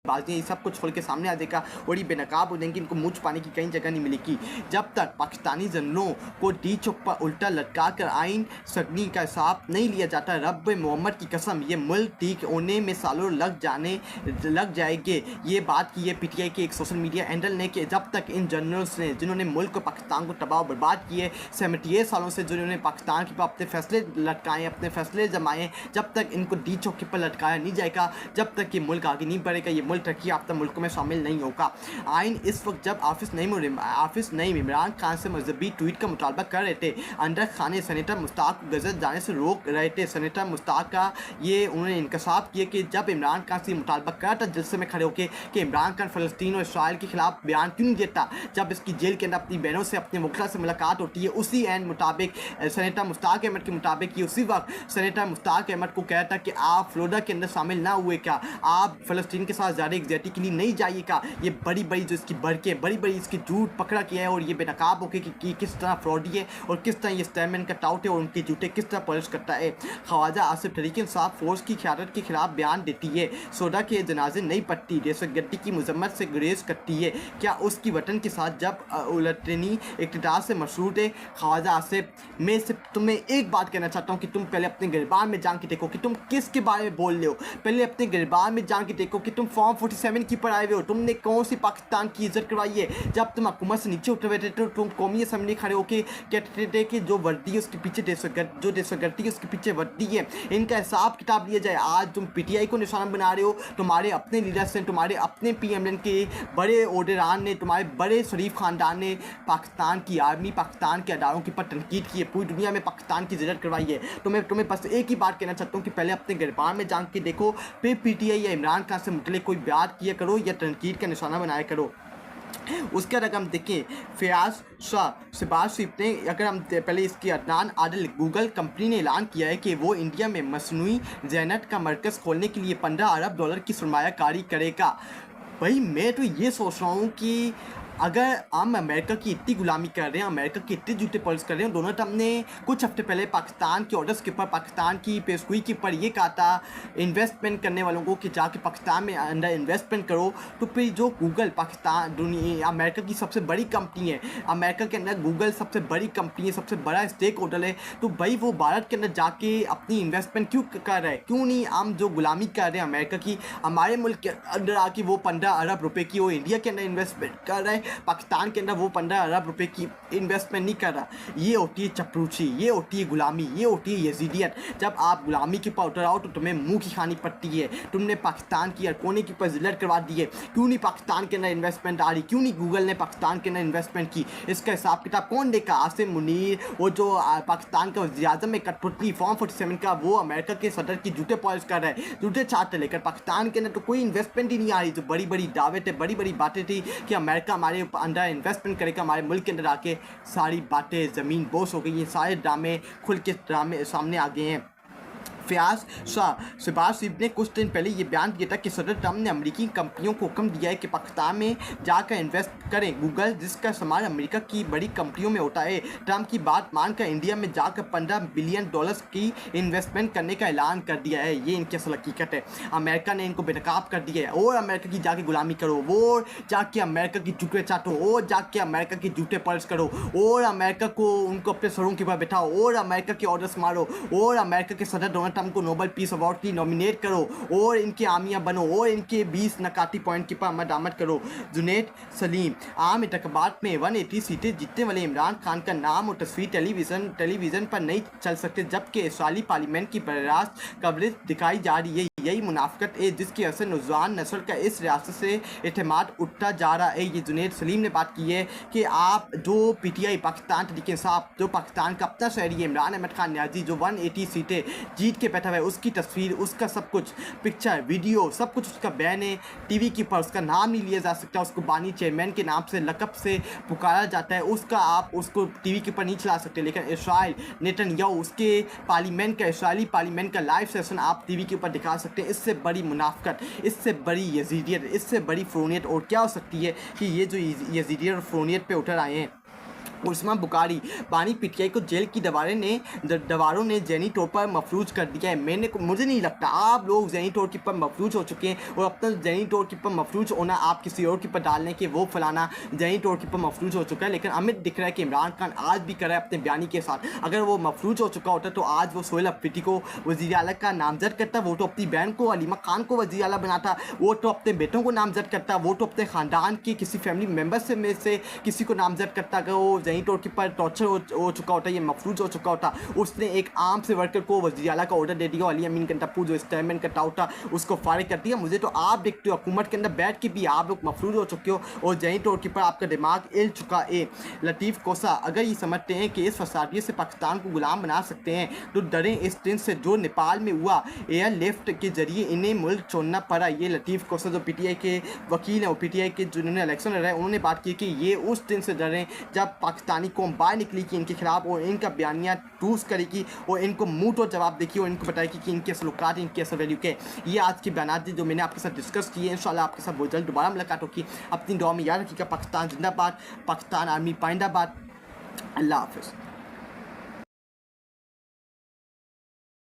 बाजियाँ ये सब कुछ खोल के सामने आ जाएगा और ये बेनकाब हो जाएंगे, इनको मुँह छुपाने की कहीं जगह नहीं मिलेगी। जब तक पाकिस्तानी जनरलों को डी चौक पर उल्टा लटका कर आइन सगनी का हिसाब नहीं लिया जाता, रब मोहम्मद की कसम ये मुल्क ठीक होने में सालों लग जाएंगे। ये बात की है पीटीआई के एक सोशल मीडिया हैंडल ने कि जब तक इन जनरल्स ने जिन्होंने मुल्क को पाकिस्तान को तबाह बर्बाद किए 78 सालों से, जिन्होंने पाकिस्तान के अपने फैसले लटकाए, अपने फैसले जमाए, जब तक इनको डी चौकी पर लटकाया नहीं जाएगा, जब तक ये मुल्क आगे नहीं बढ़ेगा, ये मुल्क तरक्की याफ्ता मुल्कों में शामिल नहीं होगा। आइन इस वक्त जब आफिस नईम इमरान खान से मजहबी ट्वीट का मुतालबा कर रहे थे, अंदर खाने सेनेटर मुश्ताक को गजत जाने से रोक रहे थे। सेनेटर मुश्ताक का ये उन्होंने इंकशाफ किया कि जब इमरान खान से मुतालबा करा था जलसे में खड़े होकर कि इमरान खान फ़लस्तीन और इसराइल के खिलाफ बयान क्यों नहीं देता, जब इसकी जेल के अंदर अपनी बहनों से अपने वकला से मुलाकात होती है, उसी एंड मुताबिक सेनेटर मुश्ताक अहमद के मुताबिक ये उसी वक्त सेनेटर मुश्ताक अहमद को कहता कि आप फ्लोरिडा के अंदर शामिल ना हुए क्या, आप फ़लस्तीन के साथ ज़्यादा एग्जैक्टी के लिए नहीं जाइएगा। ये बड़ी बड़ी जो इसकी बरकें, बड़ी बड़ी इसकी झूठ पकड़ा किया है और ये बेनकाब होकर कि किस तरह फ्रॉडी है और किस तरह ये स्टेटमेंट का टाउट है और उनके झूठे किस तरह पलिश करता है। ख्वाजा आसिफ तहरीक इंसाफ फोर्स की क़यादत के खिलाफ बयान देती है, सोडा के जनाजे नहीं पट्टी, दहशतगर्दी की मजम्मत से गुरेज करती है, क्या उसकी वतन के साथ जब उलटनी इक़्तिदार से मशरूत है। ख्वाजा आसिफ, मैं सिर्फ तुम्हें एक बात कहना चाहता हूँ कि तुम पहले अपने गिरबान में जान के देखो कि तुम किसके बारे में बोल रहे हो, पहले अपने गिरबान में जान के देखो कि तुम फॉर्म 47 की पर आए हुए हो, तुमने कौन सी पाकिस्तान की इज्जत करवाई है। जब तुम हुकूमत से नीचे उठ रहे थे तो तुम कौमी असम्बली खड़े होकर कहते थे कि जो वर्दी है उसके पीछे जो दहशतगर्दी है उसके पीछे वर्दी है, इनका हिसाब किताब लिया जाए। आज तुम पीटीआई को निशाना बना रहे हो, तुम्हारे अपने लीडर्स ने, तुम्हारे अपने पीएमएल के बड़े ओहदेदार ने, तुम्हारे बड़े शरीफ खानदान ने पाकिस्तान की आर्मी, पाकिस्तान के अदारों के ऊपर तनकीद की है, पूरी दुनिया में पाकिस्तान की जिरत करवाई है। तुम्हें बस एक ही बात कहना चाहता हूँ कि पहले अपने गिरबान में जान के देखो, फिर पीटीआई या इमरान खान से मुतल्लिक़ कोई बयान किया करो या तनकीद का निशाना बनाया करो। उसके अगर हम देखें फयाज शाह शहबाज शरीफ ने, अगर हम पहले इसकी अदनान आदिल गूगल कंपनी ने ऐलान किया है कि वो इंडिया में मसनूई ज़हनत का मरकज़ खोलने के लिए $15 अरब की सरमायाकारी करेगा। भाई मैं तो ये सोच रहा हूँ कि अगर हम अमेरिका की इतनी गुलामी कर रहे हैं, अमेरिका की इतनी जूते पॉलिश कर रहे हैं, दोनों हमने कुछ हफ्ते पहले पाकिस्तान के ऑर्डर्स के ऊपर, पाकिस्तान की पेशगोई के ऊपर ये कहा था इन्वेस्टमेंट करने वालों को कि जाके पाकिस्तान में अंदर इन्वेस्टमेंट करो। तो फिर जो गूगल पाकिस्तान दुनिया अमेरिका की सबसे बड़ी कंपनी है, अमेरिका के अंदर गूगल सबसे बड़ी कंपनी है, सबसे बड़ा स्टेक होल्डर है, तो भाई वो भारत के अंदर जाके अपनी इन्वेस्टमेंट क्यों कर रहा है, क्यों नहीं हम जो गुलामी कर रहे हैं अमेरिका की, हमारे मुल्क के अंदर आके वो 15 अरब रुपए की वो इंडिया के अंदर इन्वेस्टमेंट कर रहा है, पाकिस्तान के अंदर वो 15 अरब रुपए की इन्वेस्टमेंट नहीं कर रहा। ये होती है चपरूची, ये होती है गुलामी, ये होती है यजीदियत। जब आप गुलामी के ऊपर उतर आओ तो तुम्हें मुंह की खानी पड़ती है। तुमने पाकिस्तान की हर कोने के ऊपर जिल्लत करवा दी है। क्यों नहीं पाकिस्तान के अंदर इन्वेस्टमेंट आ रही, क्यों नहीं गूगल ने पाकिस्तान के अंदर इन्वेस्टमेंट की, इसका हिसाब किताब कौन देगा। आसिम मुनीर वो जो पाकिस्तान का वज़ीर-ए-आज़म में कठपुतली फॉर्म 47 का, वो अमेरिका के सदर की जूते पॉलिश कर रहा है, जूते चाटते लेकर। पाकिस्तान के अंदर तो कोई इन्वेस्टमेंट ही नहीं आ रही। जो बड़ी बड़ी दावे थे, बड़ी बड़ी बातें थी कि अमेरिका हमारे अंदर इन्वेस्टमेंट करेगा, हमारे मुल्क के अंदर आके सारी बातें ज़मीन बोस हो गई हैं, सारे ड्रामे खुल के ड्रामे सामने आ गए हैं। फयाज शाह शहबाज शरीफ ने कुछ दिन पहले ये बयान दिया था कि सदर ट्रंप ने अमेरिकी कंपनियों को हुक्म दिया है कि पाकिस्तान में जाकर इन्वेस्ट करें। गूगल जिसका इस्तेमाल अमेरिका की बड़ी कंपनियों में होता है, ट्रंप की बात मानकर इंडिया में जाकर $15 बिलियन की इन्वेस्टमेंट करने का ऐलान कर दिया है। ये इनकी असल हकीकत है। अमेरिका ने इनको बेनकाब कर दिया है। और अमेरिका की जाके गुलामी करो, वो जाके अमेरिका की जूते चाटो, और जाके अमेरिका की जूते पॉलिश करो, और अमेरिका को उनको अपने सरों के ऊपर बैठाओ, और अमेरिका के ऑर्डर्स मारो, और अमेरिका के सदर डोनाल्ड ट्रंप को नोबेल पीस अवार्ड की नॉमिनेट करो, और इनके आमिया बनो, और इनके 20 नकाती पॉइंट के पर आमद करो। जुनैद सलीम, आम इंतखाबात में 180 सीटें जीतने वाले इमरान खान का नाम और तस्वीर टेलीविज़न पर नहीं चल सकते, जबकि इसराइली पार्लियामेंट की बरास्त कवरेज दिखाई जा रही है। यही मुनाफिकत है जिसकी असर नौजवान नस्ल का इस रियासत से एतमाद उठता जा रहा है। ये जुनैद सलीम ने बात की है कि आप जो पीटीआई पाकिस्तान तरीके साहब, जो पाकिस्तान का अपना शहरी है इमरान अहमद खान न्याजी, जो 180 सीटें जीत के बैठा हुआ है, उसकी तस्वीर, उसका सब कुछ, पिक्चर वीडियो सब कुछ उसका बैन है। टीवी के ऊपर उसका नाम नहीं लिया जा सकता, उसको बानी चेयरमैन के नाम से लकब से पुकारा जाता है, उसका आप उसको टीवी के ऊपर नहीं चला सकते। लेकिन इसराइल नेतन्याहू, उसके पार्लियामेंट का, इसराइली पार्लियामेंट का लाइव सेशन आप टीवी के ऊपर दिखा सकते हैं। इससे बड़ी मुनाफिकत, इससे बड़ी यजीदियत, इससे बड़ी फ़ुरूनियत और क्या हो सकती है कि ये जो यजीदियत और फ़ुरूनियत पे उतर आए हैं। उस्मा बुखारी बानी पीटीआई को जेल की दीवारों ने जैनी तौर पर मफलूज कर दिया है। मुझे नहीं लगता आप लोग जैनी तौर के ऊपर मफलूज हो चुके हैं और अब तक जैनी तौर के ऊपर मफलूज होना आप किसी और के ऊपर डालने के वो फलाना जैनी तौर के ऊपर मफलूज हो चुका है। लेकिन हमें दिख रहा है कि इमरान खान आज भी कर रहा है अपने बयानी के साथ। अगर वो मफलूज हो चुका होता तो आज वो सोहेल अफरीदी को वज़ीर आला का नामजद करता, वो तो अपनी बहन को हलीमा खान को वज़ीर आला बनाता, वो तो अपने बेटों को नामजद करता, वो तो अपने ख़ानदान के किसी फैमिली मेम्बर में से किसी को नामजद करता। अगर वो जैनी तौर के ऊपर टॉर्चर हो चुका होता, ये मफलूज हो चुका होता, उसने एक आम से वर्कर को वज़ीर आला का ऑर्डर दे दिया, अली अमीन कंटापू जो स्टेटमेंट करता होता उसको फारिग कर दिया। मुझे तो आप देखते हो हुकूमत के अंदर बैठ के भी आप लोग मफलूज हो चुके हो और जैनी तौर के ऊपर आपका दिमाग हिल चुका है। लतीफ़ कोसा अगर ये समझते हैं कि इस फसादियत से पाकिस्तान को गुलाम बना सकते हैं तो डरें इस दिन से जो नेपाल में हुआ एयर लिफ्ट के जरिए इन्हें मुल्क छोड़ना पड़ा। ये लतीफ़ कोसा जो पीटीआई के वकील हैं और पीटीआई के जिन्होंने इलेक्शन लड़ा है उन्होंने बात की कि ये उस दिन से डरें जब पाकिस्तानी कौम बाहर निकली कि इनके खिलाफ और इनका बयानिया टूस करेगी और इनको मुँह तो जवाब देगी और इनको बताएगी कि इनके सलूकात इनके असल वैल्यू के। ये आज के बयान जो मैंने आपके साथ डिस्कस किए, इंशाल्लाह आपके साथ बहुत जल्द दोबारा मुलाकात होगी। अपनी दुआ में याद रखिएगा। पाकिस्तान जिंदाबाद, पाकिस्तान आर्मी पाइंदाबाद। अल्लाह हाफ़िज़।